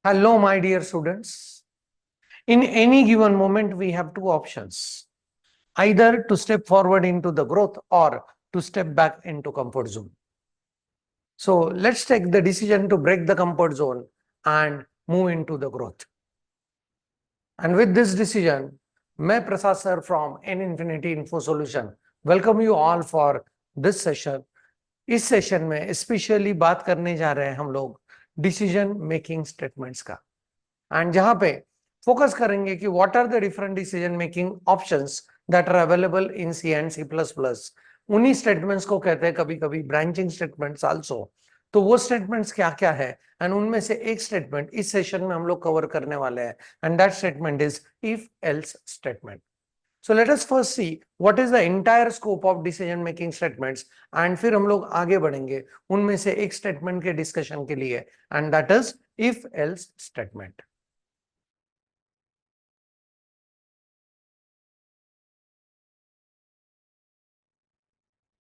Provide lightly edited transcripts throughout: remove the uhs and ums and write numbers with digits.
Hello, my dear students. In any given moment, we have two options, either to step forward into the growth or to step back into comfort zone. So let's take the decision to break the comfort zone and move into the growth. And with this decision, मैं प्रसाद sir from N Infinity Info Solution welcome you all for this session. इस session में specially बात करने जा रहे हैं हम लोग डिसीजन मेकिंग स्टेटमेंट्स का, एंड जहां पे फोकस करेंगे कि what are the different decision making options that are available in C and C plus plus. उन्हीं स्टेटमेंट्स को कहते हैं कभी कभी ब्रांचिंग स्टेटमेंट्स आल्सो। तो वो स्टेटमेंट्स क्या क्या है, एंड उनमें से एक स्टेटमेंट इस सेशन में हम लोग कवर करने वाले हैं, and that statement is if else statement. So let us first see what is the entire scope of decision making statements, and फिर हम लोग आगे बढ़ेंगे उनमें से एक स्टेटमेंट के डिस्कशन के लिए, and that is if else statement.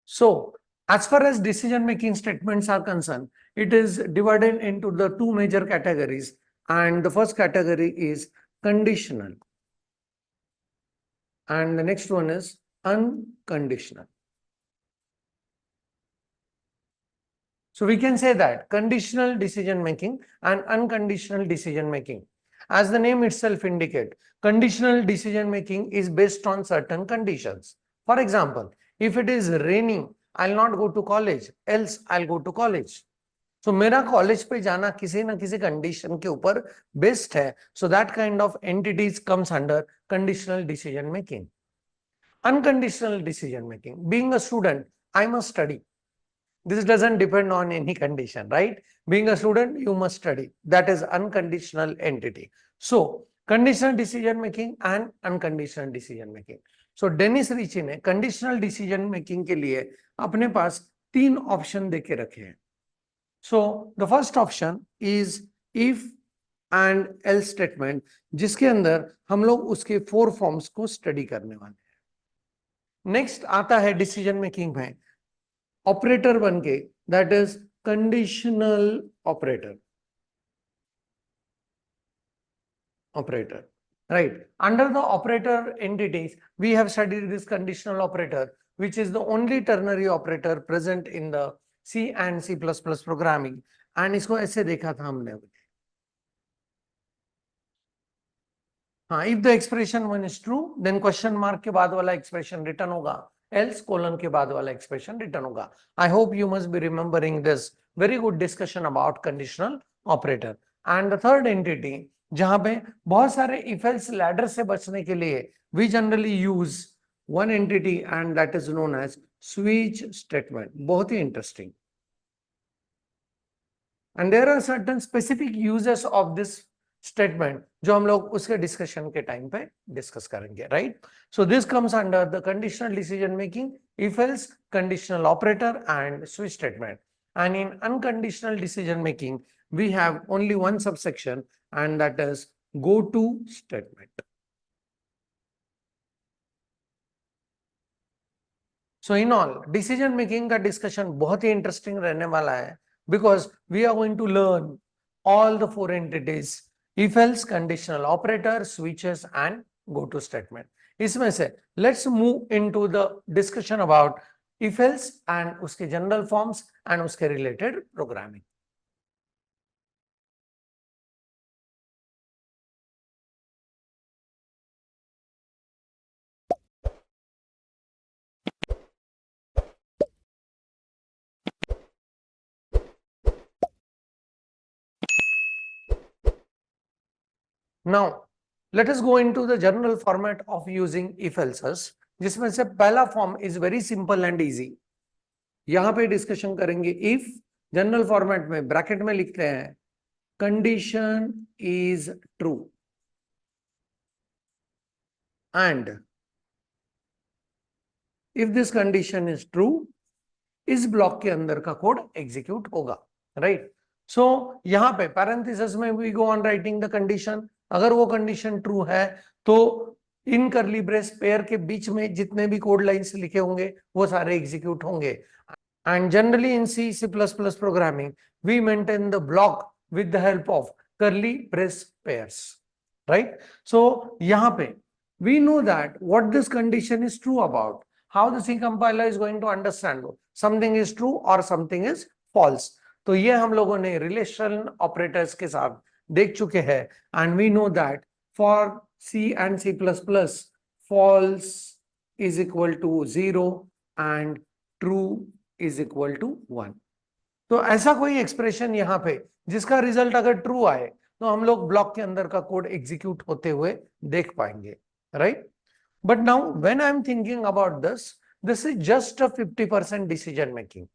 So as far as decision making statements are concerned, it is divided into the two major categories, and the first category is conditional and the next one is unconditional. So we can say that conditional decision making and unconditional decision making, as the name itself indicate, conditional decision making is based on certain conditions. For example, if it is raining, I'll not go to college, else I'll go to college. So मेरा college पे जाना किसी ना किसी condition के ऊपर based है, so that kind of entities comes under conditional decision making. Unconditional decision making, being a student, I must study. This doesn't depend on any condition, right? Being a student, you must study. That is unconditional entity. So conditional decision making and unconditional decision making. So Dennis Ritchie ने conditional decision making के लिए अपने पास तीन option देके रखे हैं. So the first option is if and else statement, जिसके अंदर हम लोग उसके 4 फॉर्म्स को स्टडी करने वाले हैं. नेक्स्ट आता है डिसीजन मेकिंग में ऑपरेटर बन के, that is conditional operator. Right, under the operator entities we have studied this conditional operator, which is the only ternary operator present in the C and C++ programming, and इसको ऐसे देखा था हमने. हाँ, if the expression one is true, then question mark के बाद वाला expression return होगा, else colon के बाद वाला expression रिटर्न होगा. I hope you must be remembering this very good discussion about conditional operator. And the third entity, जहां पे बहुत सारे if else ladder से बचने के लिए we generally use one entity, and that is known as switch statement. बहुत ही interesting. And there are certain specific uses of this statement जो हम लोग उसके डिस्कशन के टाइम पे डिस्कस करेंगे, right? So this comes under the conditional decision making, if else, conditional operator and switch statement. And in unconditional decision making we have only one subsection, and that is go to statement. So in all decision making का discussion बहुत ही interesting रहने वाला है, because we are going to learn all the 4 entities, if else, conditional operator, switches and go to statement. इसमें से let's move into the discussion about if else and उसके general forms and उसके related programming. Now let us go into the general format of using if else's, जिसमें से पहला form is very simple and easy. यहां पे discussion करेंगे if, general format में bracket में लिखते हैं condition is true and if this condition is true, इस ब्लॉक के अंदर का कोड एग्जीक्यूट होगा, राइट? सो यहां पे पैरेंथेसिस में we go on writing the condition. अगर वो कंडीशन ट्रू है तो इन करली ब्रेस पेयर के बीच में जितने भी कोड लाइंस लिखे होंगे वो सारे एग्जीक्यूट होंगे. And generally in C++ programming we maintain the block with the help of curly brace pairs, right? So यहाँ पे we know that what this condition is true about. How the C compiler is going to understand something is true or something is false. तो ये हम लोगों ने relational operators के साथ देख चुके हैं, and we know that for C and C++, false is equal to 0 and true is equal to 1. तो ऐसा कोई एक्सप्रेशन यहाँ पे जिसका रिजल्ट अगर ट्रू आए तो हम लोग ब्लॉक के अंदर का कोड एग्जीक्यूट होते हुए देख पाएंगे, right? But now when I am thinking about this is just a 50% decision making,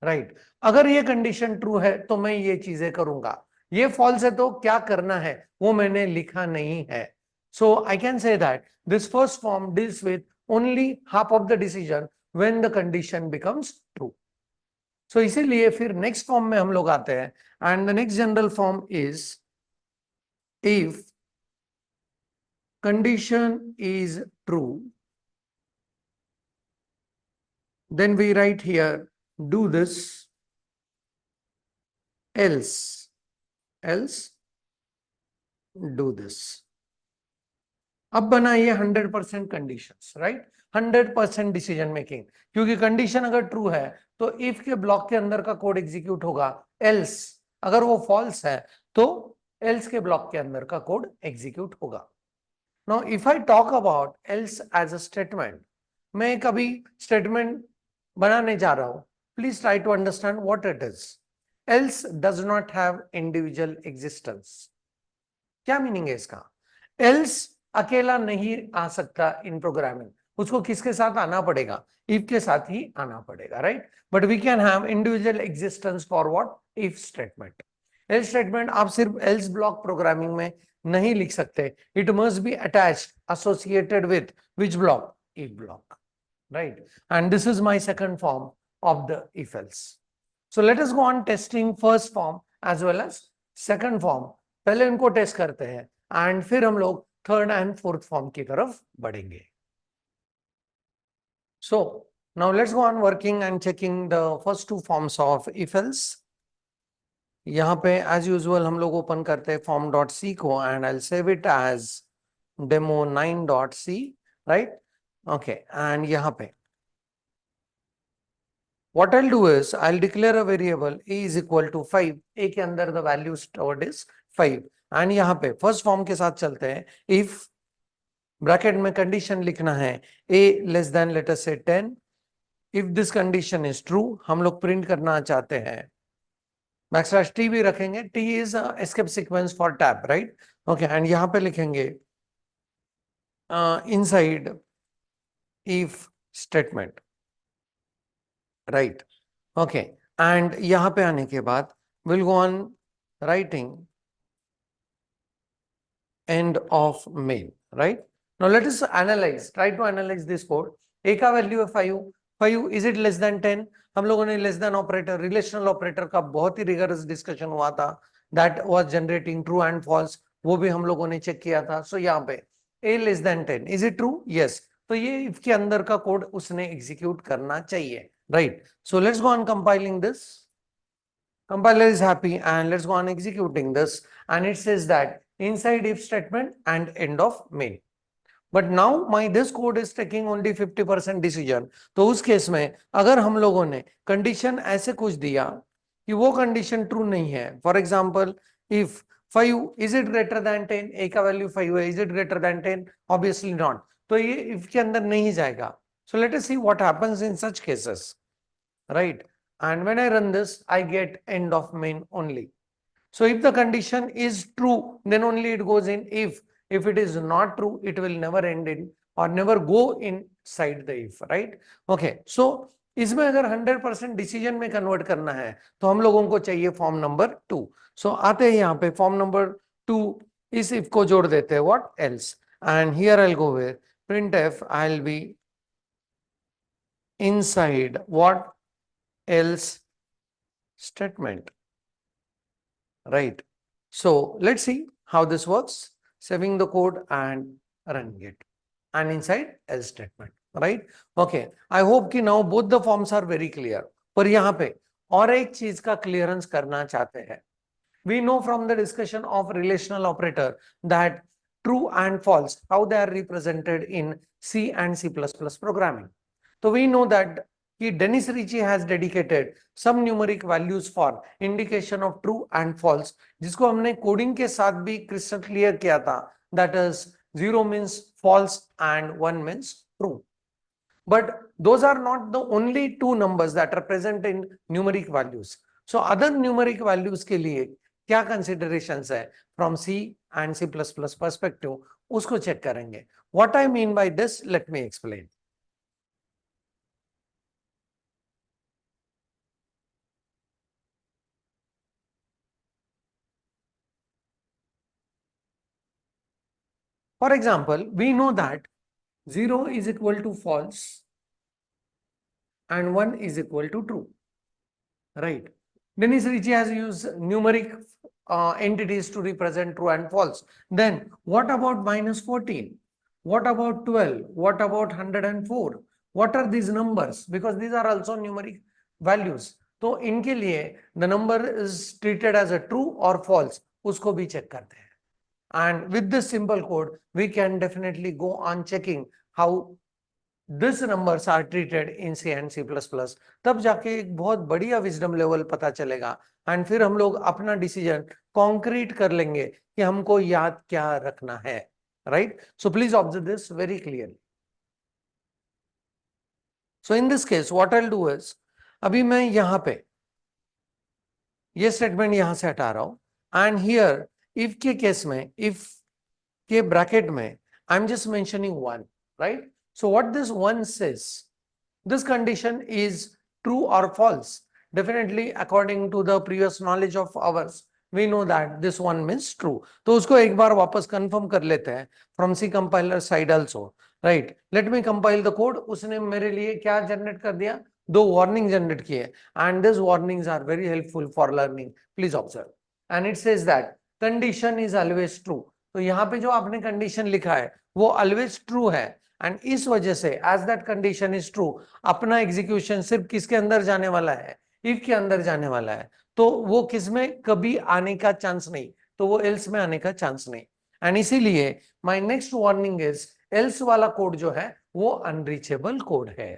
right? अगर ये कंडीशन ट्रू है तो मैं ये चीजें करूंगा, ये फॉल्स है तो क्या करना है वो मैंने लिखा नहीं है. So I can say that this first form deals with only half of the decision when the condition becomes true. So इसीलिए फिर नेक्स्ट फॉर्म में हम लोग आते हैं, and the next general form is if condition is true, then we write here do this, else do this. अब बना ये 100% कंडीशंस, राइट? 100% डिसीजन मेकिंग, क्योंकि कंडीशन अगर ट्रू है तो इफ के ब्लॉक के अंदर का कोड एग्जीक्यूट होगा, एल्स अगर वो फॉल्स है तो एल्स के ब्लॉक के अंदर का कोड एग्जीक्यूट होगा. Now, if I talk about else as a statement, मैं एक अभी स्टेटमेंट बनाने जा रहा हूं. Please try to understand what it is. Else does not have individual existence. क्या मीनिंग है इसका? Else अकेला नहीं आ सकता इन प्रोग्रामिंग, उसको किसके साथ आना पड़ेगा? if के साथ ही आना पड़ेगा, right? But we can have individual existence for what? if स्टेटमेंट. else स्टेटमेंट आप सिर्फ else ब्लॉक प्रोग्रामिंग में नहीं लिख सकते. It must be attached associated with which block? if block, right? And this is my second form of the if else. So let us go on testing first form as well as second form. पहले इनको test करते हैं and फिर हम लोग third and fourth form की तरफ बढ़ेंगे. So now let's go on working and checking the first two forms of if else. यहाँ पे एज यूजुअल हम लोग ओपन करते हैं form.c को, and I will save it as demo9.c, right? Okay, एंड यहाँ पे what I'll do is I'll declare a variable a is equal to 5. a के अंदर the value stored is 5, and यहाँ पे फर्स्ट फॉर्म के साथ चलते हैं. if ब्रैकेट में कंडीशन लिखना है a less than let us say 10. if this condition is true, हम लोग प्रिंट करना चाहते हैं बैकस्लैश t भी रखेंगे. t is escape sequence for tab, right? okay, and यहाँ पे लिखेंगे inside if statement, right? okay, and यहाँ पे आने के बाद we'll go on writing end of main, right? now let us analyze, try to analyze this code. a का value है 5. is it less than 10? हम लोगों ने less than operator, relational operator का बहुत ही रिगरस डिस्कशन हुआ था, that was generating true and false, वो भी हम लोगों ने चेक किया था. सो यहाँ पे a less than 10, is it true? Yes. तो ये इफ के अंदर का कोड उसने एग्जीक्यूट करना चाहिए, right? So let's go on compiling this. Compiler is happy, and let's go on executing this, and it says that inside if statement and end of main. But now my this code is taking only 50% decision. तो उस case में अगर हम लोगों ने condition ऐसे कुछ दिया कि वो कंडीशन ट्रू नहीं है, for example if 5 is it greater than 10, a का वैल्यू 5 है, is it greater than 10? obviously not. तो ये if के अंदर नहीं जाएगा. So let us see what happens in such cases, right? And when I run this, I get end of main only. So if the condition is true, then only it goes in if. If it is not true, it will never end in or never go inside the if, right? Okay, so इसमें अगर 100% decision में convert करना है तो हम लोगों को चाहिए फॉर्म नंबर 2. सो आते हैं यहाँ पे फॉर्म नंबर 2, इस if को जोड़ देते हैं what else, and here I'll go with printf. I'll be inside what else statement, right? So let's see how this works. Saving the code and running it, and inside else statement, right? okay, I hope कि now both the forms are very clear. पर यहाँ पे और एक चीज का clearance करना चाहते हैं. We know from the discussion of relational operator that true and false, how they are represented in C and C++ programming. So we know that Dennis Ritchie has dedicated some numeric values for indication of true and false, जिसको हमने coding के साथ भी crystal clear किया था, that is 0 means false and 1 means true. But those are not the only two numbers that are present in numeric values. So other numeric values के लिए क्या considerations है from C and C++ perspective, उसको check करेंगे. What I mean by this, let me explain. For example, we know that 0 is equal to false and 1 is equal to true, right? Dennis Ritchie has used numeric entities to represent true and false. Then what about -14? What about 12? What about 104? What are these numbers? Because these are also numeric values. तो इनके लिए the number is treated as a true or false, उसको भी check करते हैं. And with this simple code, we can definitely go on checking how these numbers are treated in C and C++. तब जाके एक बहुत बढ़िया विजडम लेवल पता चलेगा एंड फिर हम लोग अपना डिसीजन कॉन्क्रीट कर लेंगे कि हमको याद क्या रखना है, right? So please observe this very clearly. So in this case what I will do is, अभी मैं यहां पे ये स्टेटमेंट यहां से हटा रहा हूं एंड हियर इफ के केस में, इफ के ब्रैकेट में I am just mentioning 1, right? So what this 1 says, this condition is true or false. Definitely according to the previous knowledge of ours, we know that this 1 means true. तो उसको एक बार वापस confirm कर लेते हैं from C compiler side also, right? Let me compile the code. उसने मेरे लिए क्या जनरेट कर दिया? दो वार्निंग जनरेट किए and these warnings are very helpful for learning. Please observe. And it says that condition is always true. तो यहाँ पे जो आपने कंडीशन लिखा है वो always true है. एंड इस वजह से as that condition is true, अपना एग्जीक्यूशन सिर्फ किसके अंदर जाने वाला है? इफ के अंदर जाने वाला है. तो वो किस में कभी आने का चांस नहीं, तो वो एल्स में आने का चांस नहीं. एंड इसीलिए my next warning is else वाला कोड जो है वो अनरीचेबल कोड है,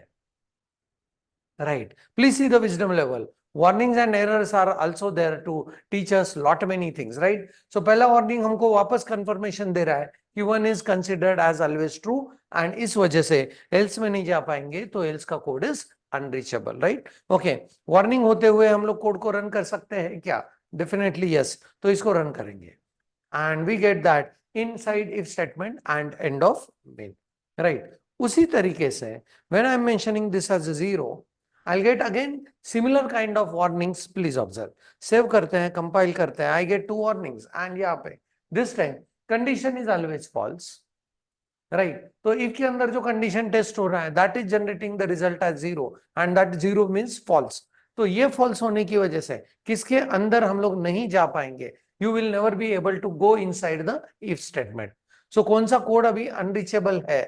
right? Please see the wisdom level. warnings and errors are also there to teach us lot many things, right? So पहला warning हमको वापस confirmation दे रहा है कि 1 is considered as always true and इस वजह से else में नहीं जा पाएंगे, तो else का code is unreachable, right? Okay, warning होते हुए हम लोग कोड को रन कर सकते हैं क्या? Definitely yes. तो इसको रन करेंगे and we get that inside if statement and end of main, right? उसी तरीके से when I am mentioning this as a 0, I'll get again similar kind of warnings. Please observe. Save करते हैं, compile करते हैं. I get 2 warnings and यहाँ पे this time condition is always false, right? तो if के अंदर जो condition test हो रहा है that is generating the result as 0 and that 0 means false. तो ये false होने की वजह से किसके अंदर हम लोग नहीं जा पाएंगे? You will never be able to go inside the if statement. So कौन सा कोड अभी unreachable है?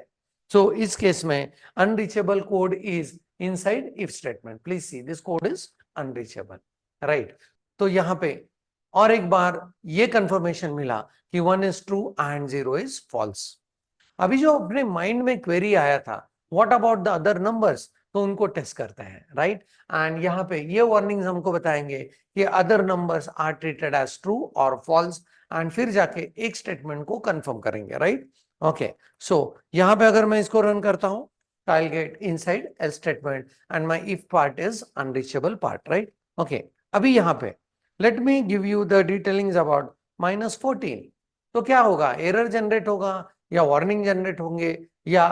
So इस केस में unreachable code is inside if statement. Please see this code is unreachable, right? तो यहाँ पे और एक बार ये कंफर्मेशन मिला कि 1 is true and 0 is false. अभी जो अपने माइंड में क्वेरी आया था what about the other numbers, तो उनको टेस्ट करते हैं, राइट? एंड यहाँ पे ये वार्निंग्स हमको बताएंगे कि other numbers are treated as true और फॉल्स एंड फिर जाके एक स्टेटमेंट को कंफर्म करेंगे, राइट? ओके, सो यहाँ पे अगर मैं इसको रन करता हूँ I'll get inside else statement and my if part is unreachable part, right? Okay, अभी यहाँ पे let me give you the detailings about -14. तो क्या होगा? एरर जनरेट होगा या वार्निंग जनरेट होंगे या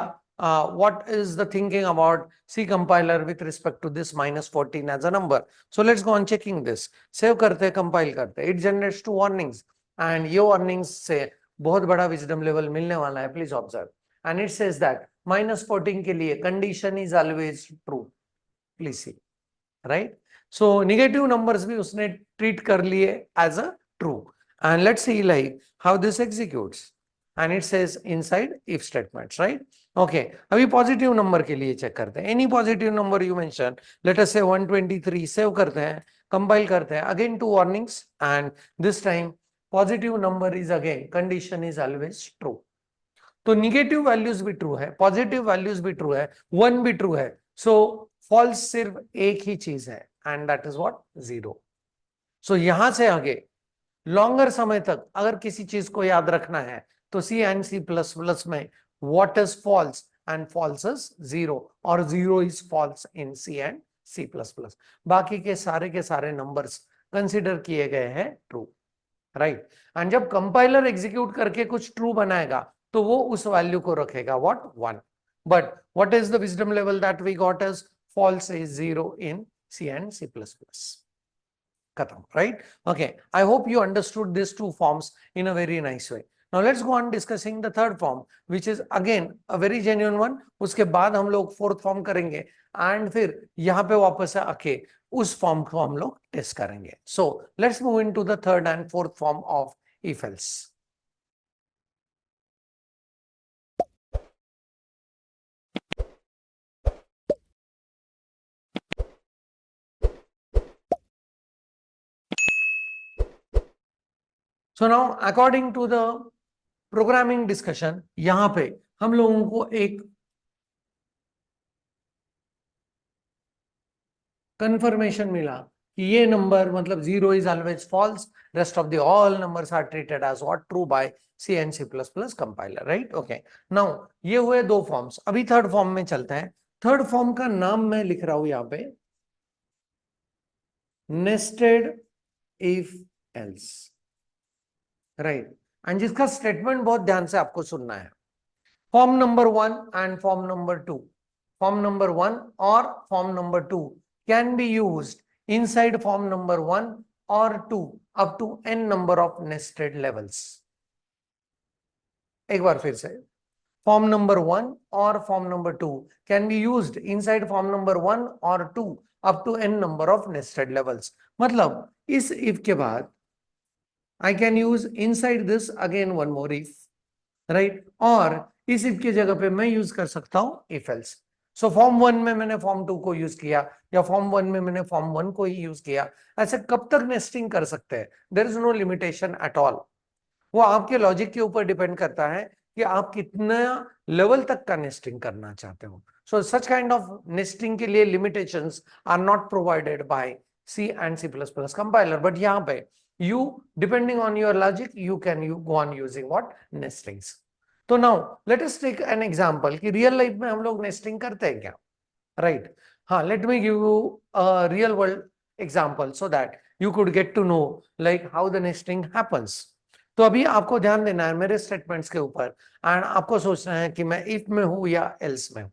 what is the thinking about C compiler with respect to this -14 as a number? So let's go on checking this. Save करते हैं, compile करते हैं, it generates 2 warnings and ये warnings से बहुत बड़ा विजडम लेवल मिलने वाला है. Please observe and it says that -14 के लिए condition is always true. Please see, right? So negative numbers भी उसने treat कर लिए as a true and let's see like how this executes and it says inside if statements, right? Okay, अभी positive number के लिए check करते हैं. Any positive number you mention, late us से 123. सेव करते हैं, कंपाइल करते हैं. Again 2 warnings, and this time positive number is again condition is always true. तो निगेटिव वैल्यूज भी ट्रू है, पॉजिटिव वैल्यूज भी ट्रू है, 1 भी ट्रू है. सो फॉल्स सिर्फ एक ही चीज है, एंड दैट इज व्हाट? 0. सो यहां से आगे लॉन्गर समय तक अगर किसी चीज को याद रखना है तो C and C plus plus में what is false, and false is 0, और 0 is false in C and C plus plus. बाकी के सारे नंबर्स कंसिडर किए गए हैं ट्रू, राइट? एंड जब कंपाइलर एग्जीक्यूट करके कुछ ट्रू बनाएगा तो वो उस वैल्यू को रखेगा what? 1. But what is the wisdom level that we got is false is 0 in C and C plus plus. Khatam, right? Okay, I hope you understood these two forms in a very nice way. Now let's go on discussing the third form, which is again a very genuine one. उसके बाद हम लोग fourth form करेंगे, and फिर यहाँ पे वापस आके उस form को हम लोग टेस्ट करेंगे. So let's move into the third and fourth form of if else. So now according to the programming discussion, यहाँ पे हम लोगों को एक कंफर्मेशन मिला कि ये नंबर मतलब 0 is always false, rest of the all numbers are treated as what? True by C and C plus plus compiler, right? Okay, now ये हुए 2 फॉर्म्स. अभी थर्ड फॉर्म में चलते हैं. थर्ड फॉर्म का नाम मैं लिख रहा हूं यहाँ पे, nested if else, right? And जिसका स्टेटमेंट बहुत ध्यान से आपको सुनना है. Form number 1 and form number 2, form number 1 और form number 2 can be used inside form number 1 or 2 up to n number of nested levels. एक बार फिर से, form number 1 और form number 2 can be used inside form number 1 or 2 up to n number of nested levels. मतलब इस if के बाद I can use inside this again one more if, right? और इस if की जगह पे मैं यूज कर सकता हूं if else. सो फॉर्म 1 में मैंने फॉर्म 2 को यूज किया, या फॉर्म 1 में मैंने फॉर्म 1 को ही यूज किया. ऐसे कब तक नेस्टिंग कर सकते हैं? There is no limitation at all. वो आपके लॉजिक के ऊपर डिपेंड करता है कि आप कितना लेवल तक का नेस्टिंग करना चाहते हो. So such kind of nesting के लिए limitations are not provided by C and C plus plus compiler, but यहाँ पे you depending on your logic you can go on using what? Nestings. तो now let us take an example कि real life में हम लोग nesting करते हैं क्या, राइट? हाँ, let me give you a real world example so that you could get to know like how the nesting happens. तो अभी आपको ध्यान देना है मेरे स्टेटमेंट्स के ऊपर, एंड आपको सोचना है कि मैं इफ में हूं या एल्स में हूं,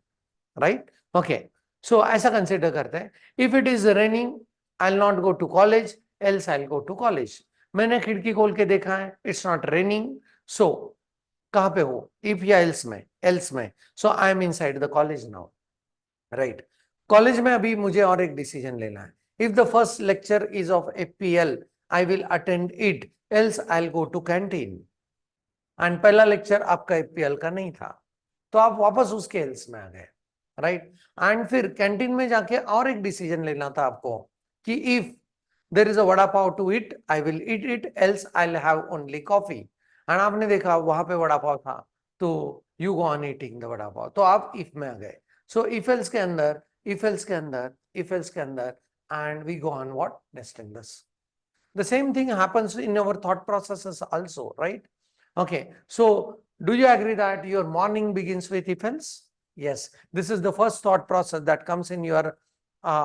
राइट? ओके, सो ऐसा कंसिडर करते हैं. If it is raining I will not go to college, else I will go to college. मैंने खिड़की खोल के देखा है, इट्स नॉट रेनिंग, सो कहां पे हो? इफ या एल्स में? एल्स में. So I am inside the college now, right? College में अभी मुझे और एक डिसीजन लेना है. If the first lecture is of FPL I will attend it, else I will go to canteen. And पहला लेक्चर आपका एफपीएल का नहीं था, तो आप वापस उसके एल्स में आ गए, राइट? एंड फिर कैंटीन में जाके और एक डिसीजन लेना था आपको कि if there is a vada pav to eat, I will eat it, else I'll have only coffee. and आपने देखा वहां पे वड़ा पाव था, तो you go on eating the vada pav. तो आप if में आ गए. so if else के अंदर, if else के अंदर, if else के अंदर, and we go on what? Nesting this. The same thing happens in our thought processes also, right? Okay, so do you agree that your morning begins with if else? Yes, this is the first thought process that comes in your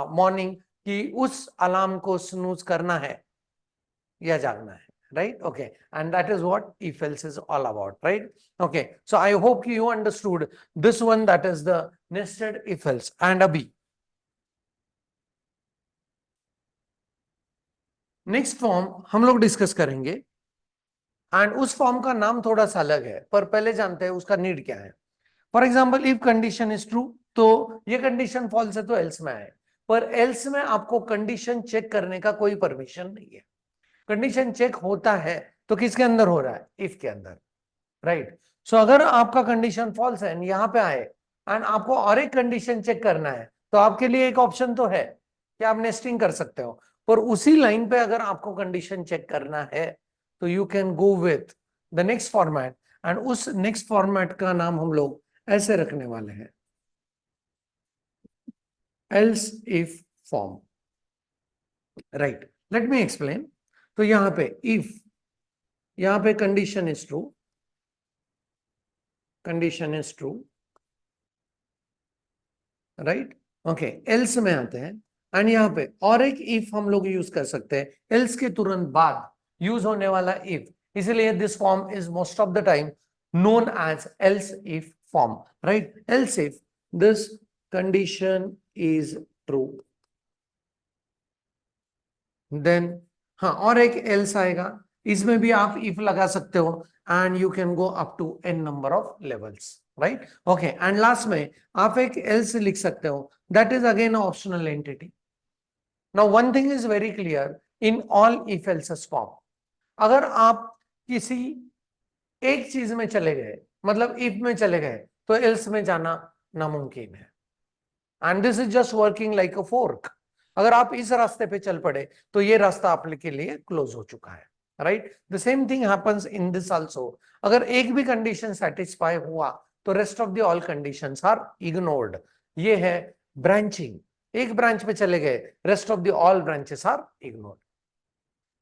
morning, कि उस alarm को snooze करना है या जागना है, right? Okay, and that is what if else is all about, right? Okay, so I hope you understood this one, that is the nested if else. and abhi next form हम लोग discuss करेंगे, and उस form का नाम थोड़ा सा अलग है, पर पहले जानते हैं उसका नीड क्या है. For example, if condition is true, तो ये कंडीशन फॉल्स है तो एल्स में आए, पर एल्स में आपको कंडीशन चेक करने का कोई परमिशन नहीं है. कंडीशन चेक होता है तो किसके अंदर हो रहा है? इफ के अंदर, राइट? सो अगर आपका कंडीशन फॉल्स है यहाँ पे आए एंड आपको और एक कंडीशन चेक करना है, तो आपके लिए एक ऑप्शन तो है कि आप नेस्टिंग कर सकते हो, पर उसी लाइन पे अगर आपको कंडीशन चेक करना है तो you can go with the next format, and उस नेक्स्ट फॉर्मेट का नाम हम लोग ऐसे रखने वाले हैं, else if form. Right, let me explain. तो यहां पे इफ, यहां पे condition is true, condition is true, right, okay, else में आते हैं एंड यहाँ पे और एक इफ हम लोग यूज कर सकते हैं एल्स के तुरंत बाद यूज होने वाला इफ, इसलिए this form is most of the time known as else if form, right? Else if this condition is true, then हाँ और एक else आएगा, इसमें भी आप if लगा सकते हो and you can go up to n number of levels, right? Okay, and last में आप एक else लिख सकते हो, that is again an optional entity. Now one thing is very clear in all if else's form, अगर आप किसी एक चीज में चले गए, मतलब इफ में चले गए, तो एल्स में जाना नामुमकिन है, and this is just working like a fork. अगर आप इस रास्ते पे चल पड़े तो ये रास्ता आपके लिए क्लोज हो चुका है, right? The same thing happens in this also. अगर एक भी कंडीशन सेटिस्फाई हुआ तो rest of the all conditions are ignored. ये है ब्रांचिंग, एक ब्रांच पे चले गए, rest of the all branches are ignored.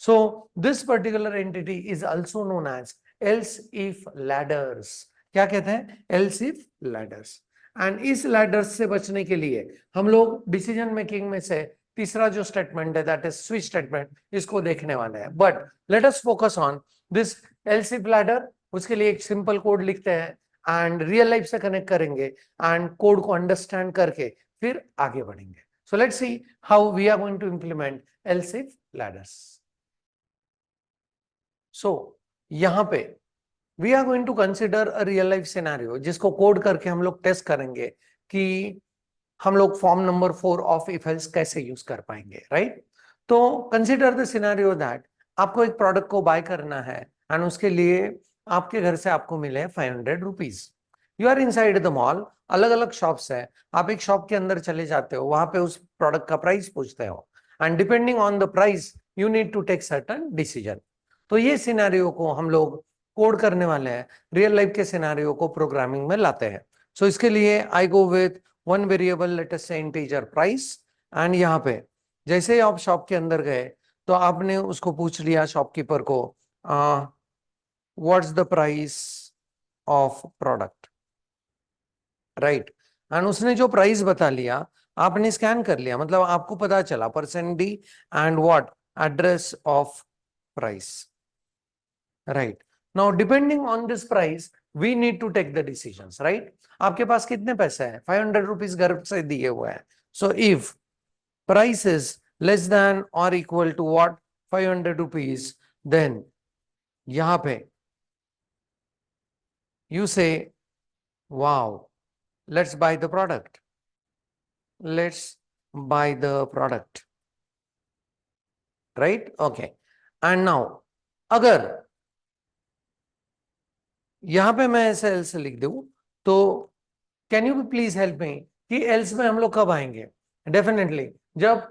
So this particular entity is also known as else if ladders। क्या कहते हैं? else if ladders। एंड इस ladders से बचने के लिए हम लोग डिसीजन मेकिंग में से तीसरा जो स्टेटमेंट है दैट इज स्विच स्टेटमेंट, इसको देखने वाले हैं। But let us focus on this else if ladder। उसके लिए एक सिंपल कोड लिखते हैं एंड रियल लाइफ से कनेक्ट करेंगे एंड कोड को अंडरस्टैंड करके फिर आगे बढ़ेंगे। So let's see how we are going to implement else if ladders। So यहां पे we are going to consider a real life scenario, जिसको कोड करके हम लोग टेस्ट करेंगे कि हम लोग form number 4 of if else कैसे यूज कर पाएंगे, राइट? तो कंसिडर द सिनेरियो दैट आपको एक प्रोडक्ट को बाय करना है एंड उसके लिए आपके घर से आपको मिले 500 rupees. You are inside the mall, अलग अलग शॉप्स है, आप एक शॉप के अंदर चले जाते हो, वहां पे उस प्रोडक्ट का प्राइस पूछते हो and depending on the price you need to take certain decision. तो ये सिनेरियो को हम लोग कोड करने वाले हैं, रियल लाइफ के सिनेरियो को प्रोग्रामिंग में लाते हैं। सो इसके लिए I go with one variable, let us say integer price, and यहाँ पे जैसे ही आप शॉप के अंदर गए तो आपने उसको पूछ लिया शॉपकीपर को what's the price of product, right? And उसने जो प्राइस बता लिया आपने स्कैन कर लिया, मतलब आपको पता चला percent D and what address of price, right? Now depending on this price we need to take the decisions, right? आपके पास कितने पैसे हैं? 500 रुपीज घर से दिए हुए हैं। So if price is less than और equal to what 500 rupees, then यहां पे you say wow, let's buy the product, let's buy the product, right? Okay, and now अगर यहां पे मैं ऐसे एल्स लिख दूं तो can you please help me कि एल्स में हम लोग कब आएंगे? डेफिनेटली जब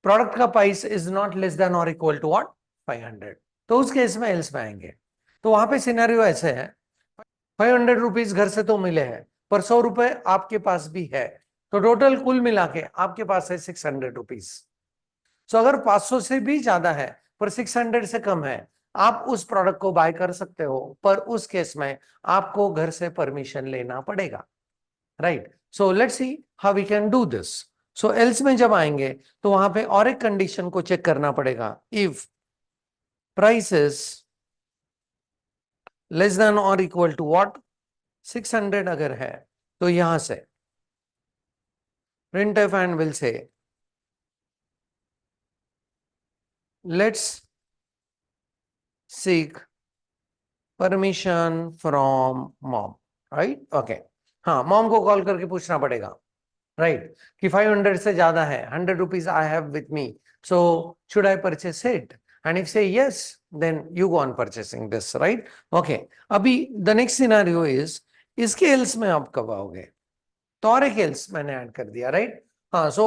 प्रोडक्ट का price is not less than और इक्वल टू व्हाट 500, तो उस केस में एल्स में आएंगे। तो वहां पे सिनेरियो ऐसे है, 500 रुपीज घर से तो मिले हैं पर 100 रुपए आपके पास भी है, तो टोटल कुल मिला के आपके पास है 600 रुपीज। सो अगर 500 से भी ज्यादा है पर 600 से कम है, आप उस प्रोडक्ट को बाय कर सकते हो, पर उस केस में आपको घर से परमिशन लेना पड़ेगा, right? So let's see how we can do this. So else में जब आएंगे तो वहां पे और एक कंडीशन को चेक करना पड़ेगा, if price is less than और इक्वल टू व्हाट 600 अगर है, तो यहां से printf and will say let's seek permission from mom, right? Okay, हाँ, मॉम को कॉल करके पूछना पड़ेगा, राइट, कि 500 से ज्यादा है, 100 rupees I have with me, so should I purchase it? And if say yes, then you go on purchasing this, right? Okay. Abhi, the next scenario is, इसके else में आप कब आओगे? तो और एक else मैंने ऐड कर दिया, right? हाँ, so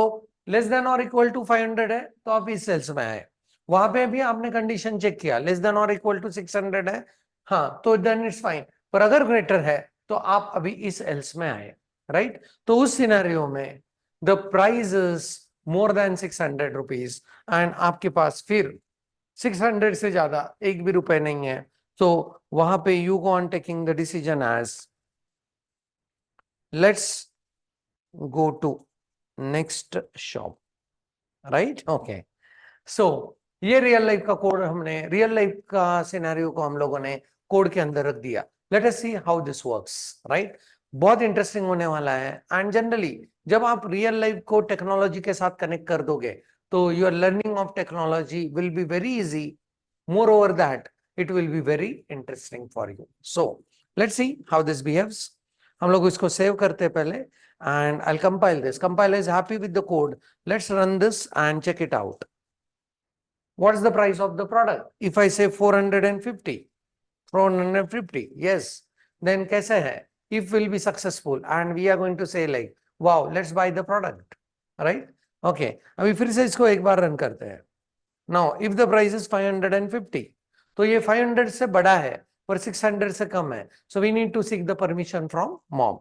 लेस देन और इक्वल टू 500 है, तो आप इस सेल्स में आए. वहां पे भी आपने कंडीशन चेक किया, लेस देन और इक्वल टू 600 है, हाँ, तो देन इट्स फाइन. पर अगर ग्रेटर है तो आप अभी इस एल्स में आए, राइट? तो उस सिनेरियो में the price is more than 600 rupees and आपके पास फिर 600 से ज्यादा एक भी रुपए नहीं है, तो वहां पे you go on taking the decision as let's go to next shop, right? Okay. So ये रियल लाइफ का कोड, हमने रियल लाइफ का सिनेरियो को हम लोगों ने कोड के अंदर रख दिया. Let us see how this works, right? बहुत इंटरेस्टिंग होने वाला है. एंड जनरली जब आप रियल लाइफ को टेक्नोलॉजी के साथ कनेक्ट कर दोगे तो your learning of technology will be very easy. More over that it will be very interesting for you. So let's see how this behaves. हम लोग इसको सेव करते हैं पहले and I'll compile this. Compiler is happy with the code. Let's run this and check it out. What's the price of the product? If I say 450, 450, yes, then kaise hai? If will be successful and we are going to say like, wow, let's buy the product, right? Okay. अभी फिर से इसको एक बार run करते हैं. Now, if the price is 550, तो ये 500 से बड़ा है पर 600 से कम है. So we need to seek the permission from mom.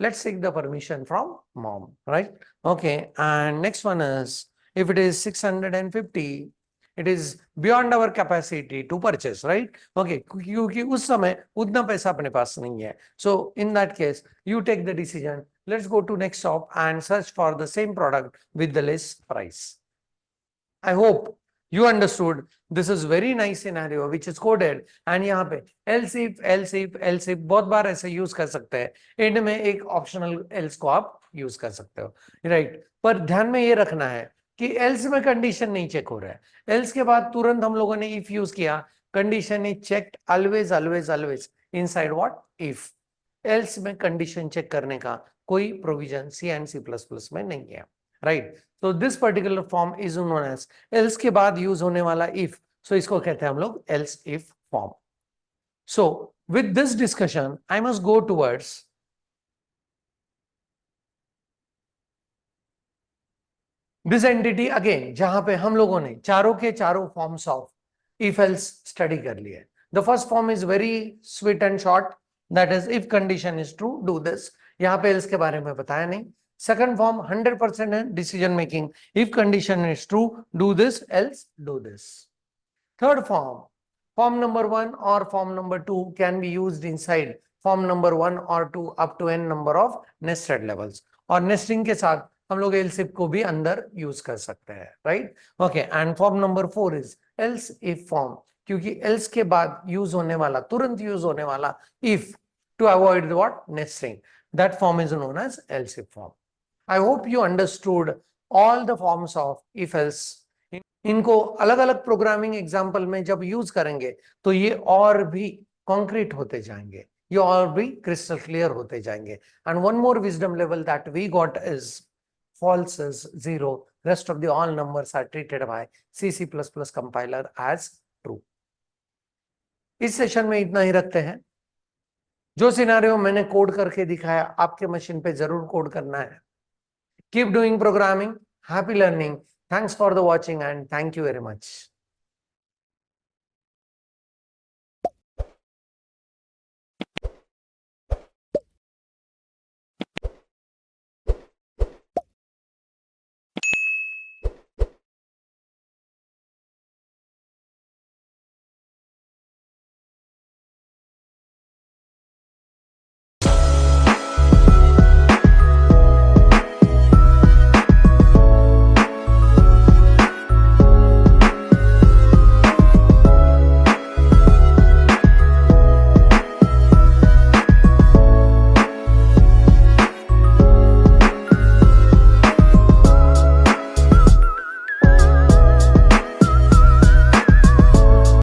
Let's seek the permission from mom, right? Okay. And next one is, if it is 650, it is beyond our capacity to purchase, right? Okay. क्योंकि उस समय उतना पैसा अपने पास नहीं है. So in that case, you take the decision. Let's go to next shop and search for the same product with the less price. I hope you understood. This is very nice scenario which is coded. And यहाँ पे else if बहुत बार ऐसे use कर सकते हैं. And में एक optional else को आप यूज कर सकते हो, राइट? पर ध्यान में ये रखना है कि else में कंडीशन नहीं चेक हो रहा है. else के बाद तुरंत हम लोगों ने if यूज किया, condition is checked always inside what if. else में कंडीशन चेक करने का कोई प्रोविजन C and C++ में नहीं है, right? So this particular form is known as else के बाद यूज होने वाला if. So इसको कहते हैं हम लोग else if form. So with this discussion, I must go towards this entity again, जहां पे हम लोगों ने चारों के चारों forms of if else study कर लिए. The first form is very sweet and short. That is, if condition is true, do this. यहाँ पे else के बारे में बताया नहीं. Second form 100% है decision making. If condition is true, do this, else do this. Third form, form number 1 or form number 2 can be used inside form number 1 or 2 up to n number of nested levels. और nesting के साथ हम लोग else if को भी अंदर use कर सकते हैं, right? Okay, and form number 4 is else if form, क्योंकि else के बाद यूज होने वाला, तुरंत यूज होने वाला if to avoid what? Nesting. That form is known as else if form. I hope you understood all the forms of if else. इनको अलग अलग प्रोग्रामिंग एग्जाम्पल में जब यूज करेंगे तो ये और भी कॉन्क्रीट होते जाएंगे, ये और भी क्रिस्टल क्लियर होते जाएंगे. And one more wisdom level that we got is false is 0, rest of the all numbers are treated by C++ compiler as true. इस सेशन में इतना ही रखते हैं. जो सिनेरियो मैंने कोड करके दिखाया आपके मशीन पे जरूर कोड करना है. Keep doing programming. Happy learning. Thanks for the watching and thank you very much.